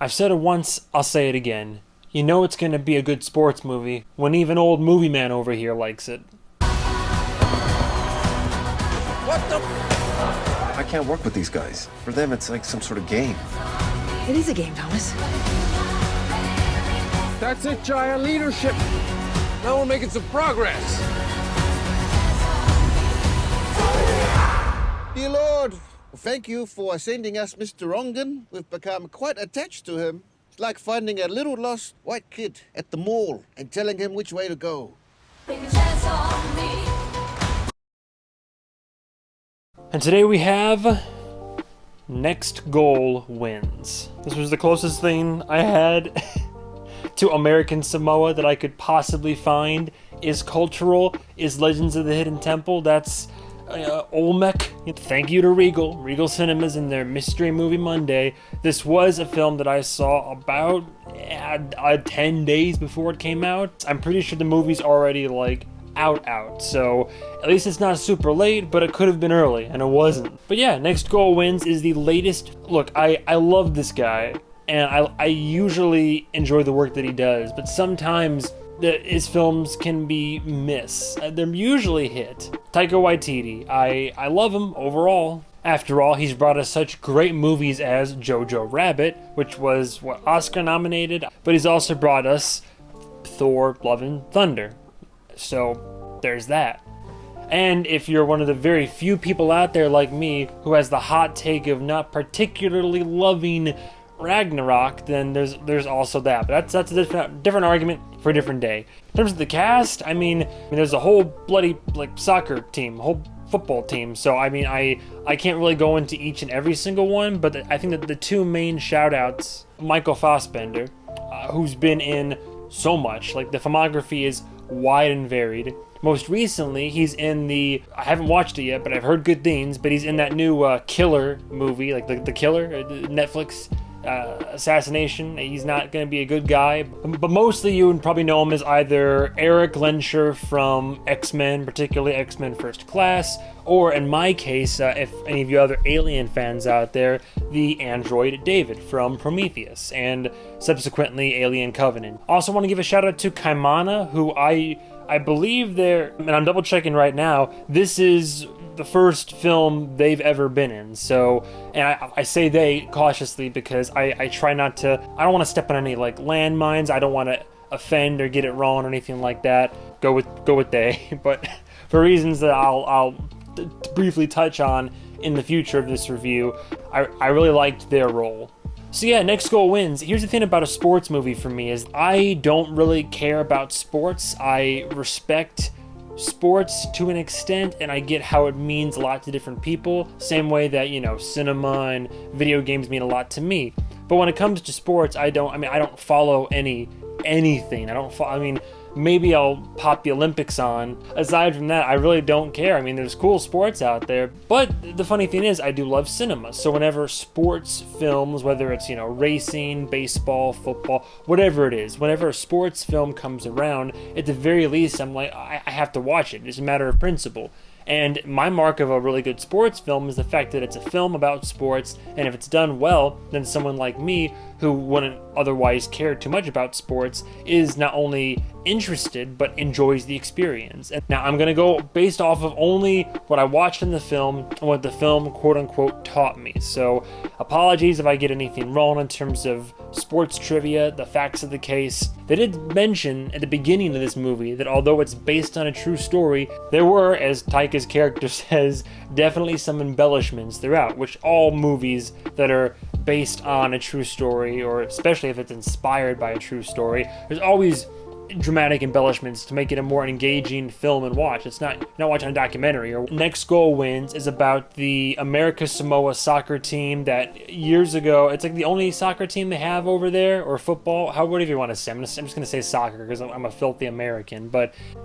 I've said it once, I'll say it again. You know it's gonna be a good sports movie when even old MovieMan over here likes it. What the? I can't work with these guys. For them, it's like some sort of game. It is a game, Thomas. That's it, Jaya. Leadership. Now we're making some progress. Dear Lord, thank you for sending us Mr. Ongen. We've become quite attached to him. It's like finding a little lost white kid at the mall and telling him which way to go. And today we have Next Goal Wins. This was the closest thing I had to American Samoa that I could possibly find. Is cultural, is Legends of the Hidden Temple. That's Olmec. Thank you to Regal Cinemas and their Mystery Movie Monday. This was a film that I saw about 10 days before it came out. I'm pretty sure the movie's already out, so at least it's not super late, but it could have been early, and it wasn't. But yeah, Next Goal Wins is the latest. Look, I love this guy, and I usually enjoy the work that he does, but sometimes his films can be miss. They're usually hit. Taika Waititi, I love him overall. After all, he's brought us such great movies as Jojo Rabbit, which was Oscar nominated, but he's also brought us Thor: Love and Thunder. So there's that. And if you're one of the very few people out there like me who has the hot take of not particularly loving Ragnarok, then there's also that. But that's a different argument for a different day. In terms of the cast, I mean there's a whole bloody soccer team, whole football team. So I can't really go into each and every single one, but I think that the two main shout outs, Michael Fassbender, who's been in so much, the filmography is wide and varied. Most recently, he's in I haven't watched it yet, but I've heard good things, but he's in that new Killer movie, the Killer, Netflix assassination. He's not going to be a good guy, but mostly you would probably know him as either Eric Lensher from X-Men, particularly X-Men First Class, or in my case, if any of you other Alien fans out there, the android David from Prometheus, and subsequently Alien Covenant. Also want to give a shout out to Kaimana, who I believe and I'm double checking right now, this is the first film they've ever been in. So, and I say they cautiously because I try not to, I don't want to step on any landmines. I don't want to offend or get it wrong or anything like that. Go with they, but for reasons that I'll briefly touch on in the future of this review, I really liked their role. So yeah, Next Goal Wins. Here's the thing about a sports movie for me is I don't really care about sports. I respect sports to an extent, and I get how it means a lot to different people. Same way that, cinema and video games mean a lot to me. But when it comes to sports, I don't follow anything. Maybe I'll pop the Olympics on. Aside from that, I really don't care. There's cool sports out there. But the funny thing is, I do love cinema. So whenever sports films, whether it's, racing, baseball, football, whatever it is, whenever a sports film comes around, at the very least, I'm like, I have to watch it. It's a matter of principle. And my mark of a really good sports film is the fact that it's a film about sports, and if it's done well, then someone like me, who wouldn't otherwise care too much about sports, is not only interested, but enjoys the experience. And now I'm going to go based off of only what I watched in the film and what the film quote-unquote taught me. So apologies if I get anything wrong in terms of sports trivia, the facts of the case. They did mention at the beginning of this movie that although it's based on a true story, there were, as Taika's character says, definitely some embellishments throughout, which all movies that are based on a true story, or especially if it's inspired by a true story, there's always dramatic embellishments to make it a more engaging film and watch. It's not, you're not watching a documentary. Or Next Goal Wins is about the America Samoa soccer team that years ago, it's the only soccer team they have over there, or football, whatever you want to say. I'm just going to say soccer because I'm a filthy American.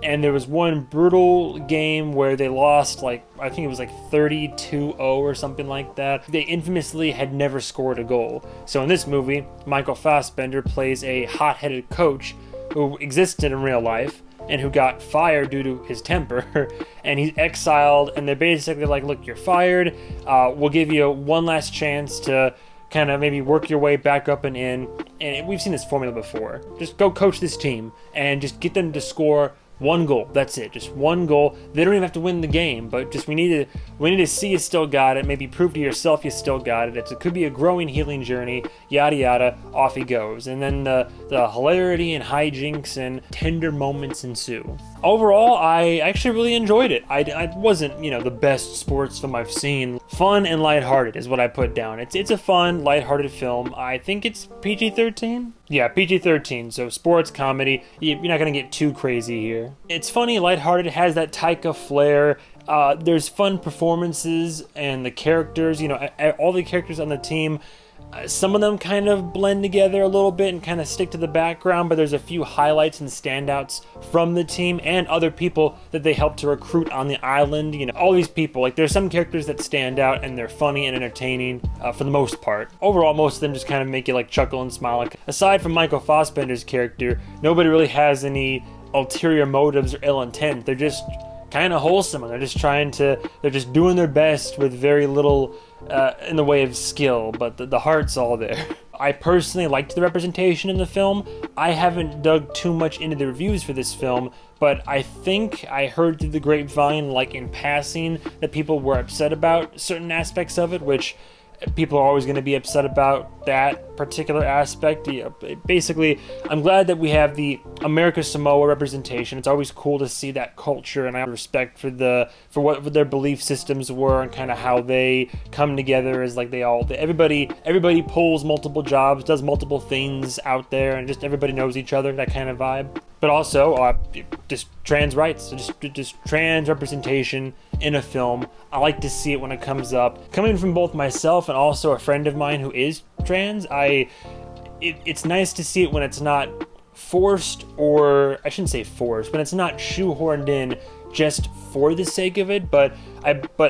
And there was one brutal game where they lost, I think it was 32-0 or something like that. They infamously had never scored a goal. So in this movie, Michael Fassbender plays a hot-headed coach who existed in real life and who got fired due to his temper, and he's exiled, and they're basically like, look, you're fired, we'll give you one last chance to kind of maybe work your way back up and in. And we've seen this formula before. Just go coach this team and just get them to score one goal. That's it. Just one goal. They don't even have to win the game, but just we need to see you still got it. Maybe prove to yourself you still got it. It could be a growing, healing journey. Yada yada. Off he goes. And then the hilarity and hijinks and tender moments ensue. Overall, I actually really enjoyed it. I wasn't, the best sports film I've seen. Fun and lighthearted is what I put down. It's a fun, lighthearted film. I think it's PG-13. Yeah, PG-13, so sports, comedy, you're not going to get too crazy here. It's funny, lighthearted, it has that Taika flair. There's fun performances, and the characters, all the characters on the team, some of them kind of blend together a little bit and kind of stick to the background, but there's a few highlights and standouts from the team and other people that they helped to recruit on the island. All these people, there's some characters that stand out and they're funny and entertaining for the most part. Overall, most of them just kind of make you chuckle and smile. Aside from Michael Fassbender's character, nobody really has any ulterior motives or ill intent. They're just kind of wholesome, and they're just doing their best with very little in the way of skill, but the heart's all there. I personally liked the representation in the film. I haven't dug too much into the reviews for this film, but I think I heard through the grapevine, in passing, that people were upset about certain aspects of it, which people are always going to be upset about that particular aspect. Basically, I'm glad that we have the America Samoa representation. It's always cool to see that culture, and I have respect for what their belief systems were and kind of how they come together as everybody pulls multiple jobs, does multiple things out there, and just everybody knows each other, that kind of vibe. But also, just trans rights, just trans representation in a film. I like to see it when it comes up. Coming from both myself and also a friend of mine who is trans, it's nice to see it when it's not forced, or I shouldn't say forced, but it's not shoehorned in just for the sake of it. But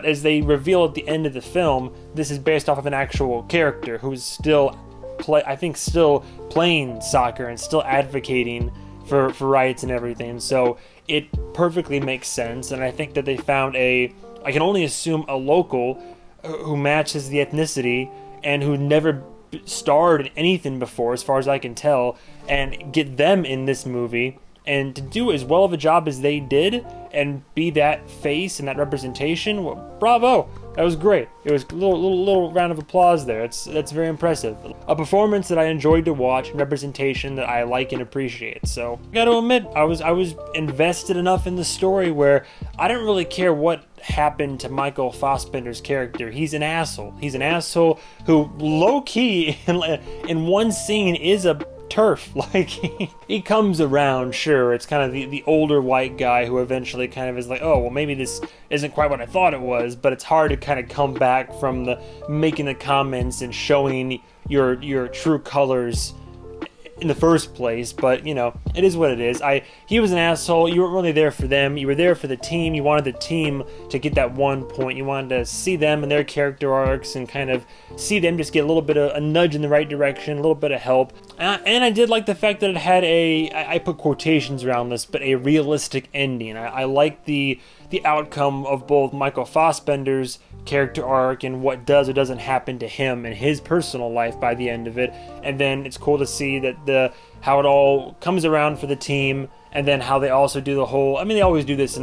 as they reveal at the end of the film, this is based off of an actual character who's still playing soccer and still advocating for rights and everything. So it perfectly makes sense, and I think that they found I can only assume a local who matches the ethnicity and who never starred in anything before, as far as I can tell, and get them in this movie, and to do as well of a job as they did and be that face and that representation. Well, bravo. That was great. It was a little round of applause there. That's very impressive. A performance that I enjoyed to watch, and representation that I like and appreciate. So I gotta admit, I was invested enough in the story where I didn't really care what happened to Michael Fassbender's character. He's an asshole. He's an asshole who low-key in one scene is a turf. He comes around, sure. It's kind of the older white guy who eventually kind of is oh, well, maybe this isn't quite what I thought it was, but it's hard to kind of come back from the making the comments and showing your true colors in the first place. But it is what it is. He was an asshole. You weren't really there for them. You were there for the team. You wanted the team to get that 1 point. You wanted to see them and their character arcs and kind of see them just get a little bit of a nudge in the right direction, a little bit of help. And I did like the fact that it had I put quotations around this, but a realistic ending. I like the outcome of both Michael Fassbender's character arc and what does or doesn't happen to him in his personal life by the end of it. And then it's cool to see that how it all comes around for the team, and then how they also do the whole, they always do this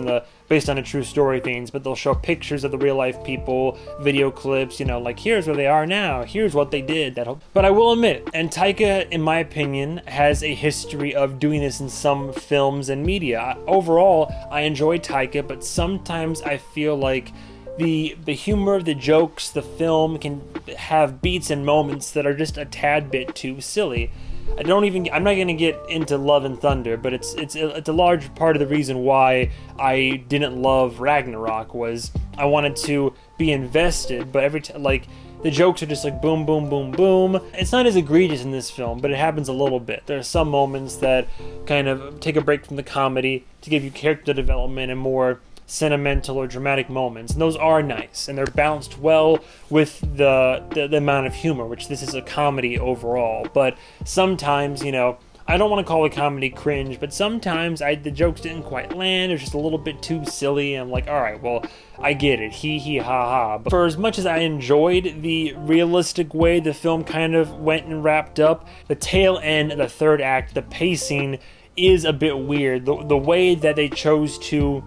based on a true story things, but they'll show pictures of the real life people, video clips, here's where they are now, here's what they did. But I will admit, and Taika, in my opinion, has a history of doing this in some films and media. Overall, I enjoy Taika, but sometimes I feel like the humor, the jokes, the film can have beats and moments that are just a tad bit too silly. I'm not going to get into Love and Thunder, but it's a large part of the reason why I didn't love Ragnarok was I wanted to be invested, but every time, the jokes are just boom, boom, boom, boom. It's not as egregious in this film, but it happens a little bit. There are some moments that kind of take a break from the comedy to give you character development and more sentimental or dramatic moments, and those are nice, and they're balanced well with the amount of humor, which this is a comedy overall. But sometimes, I don't want to call a comedy cringe, but sometimes the jokes didn't quite land. It was just a little bit too silly. I'm like, all right, well, I get it. Hee hee ha ha. But for as much as I enjoyed the realistic way the film kind of went and wrapped up, the tail end of the third act, the pacing is a bit weird. The way that they chose to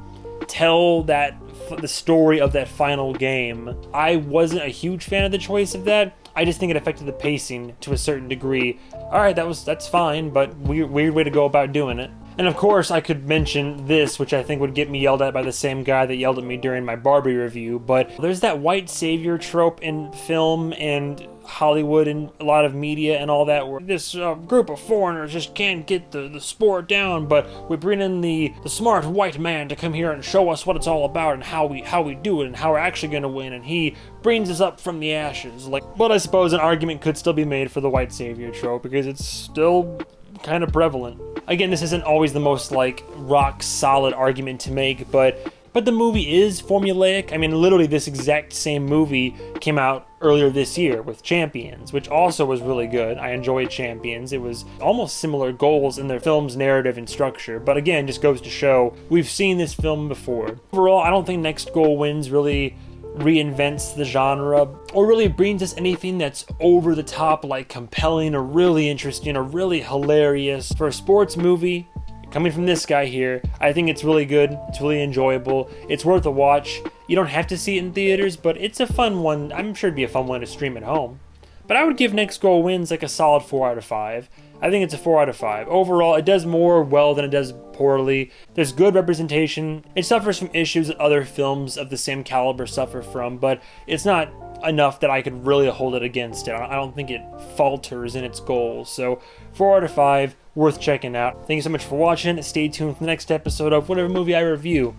tell the story of that final game, I wasn't a huge fan of the choice of that. I just think it affected the pacing to a certain degree. Alright, that's fine, but weird way to go about doing it. And of course, I could mention this, which I think would get me yelled at by the same guy that yelled at me during my Barbie review, but there's that white savior trope in film and Hollywood and a lot of media and all that, where this group of foreigners just can't get the sport down, but we bring in the smart white man to come here and show us what it's all about and how we do it and how we're actually going to win, and he brings us up from the ashes. But I suppose an argument could still be made for the white savior trope, because it's still kind of prevalent. Again, this isn't always the most rock solid argument to make, but the movie is formulaic. I mean, literally this exact same movie came out earlier this year with Champions, which also was really good. I enjoyed Champions. It was almost similar goals in the film's narrative and structure, but again, just goes to show we've seen this film before. Overall, I don't think Next Goal Wins really reinvents the genre or really brings us anything that's over the top, compelling or really interesting or really hilarious. For a sports movie, coming from this guy here, I think it's really good. It's really enjoyable. It's worth a watch. You don't have to see it in theaters, but it's a fun one. I'm sure it'd be a fun one to stream at home. But I would give Next Goal Wins a solid 4 out of 5. I think it's a 4 out of 5. Overall, it does more well than it does poorly. There's good representation. It suffers from issues that other films of the same caliber suffer from, but it's not enough that I could really hold it against it. I don't think it falters in its goals. So 4 out of 5, worth checking out. Thank you so much for watching. Stay tuned for the next episode of whatever movie I review.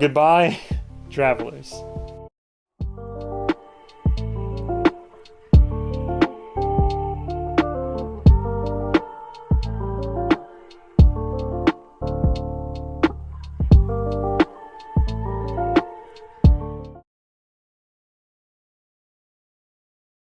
Goodbye, travelers.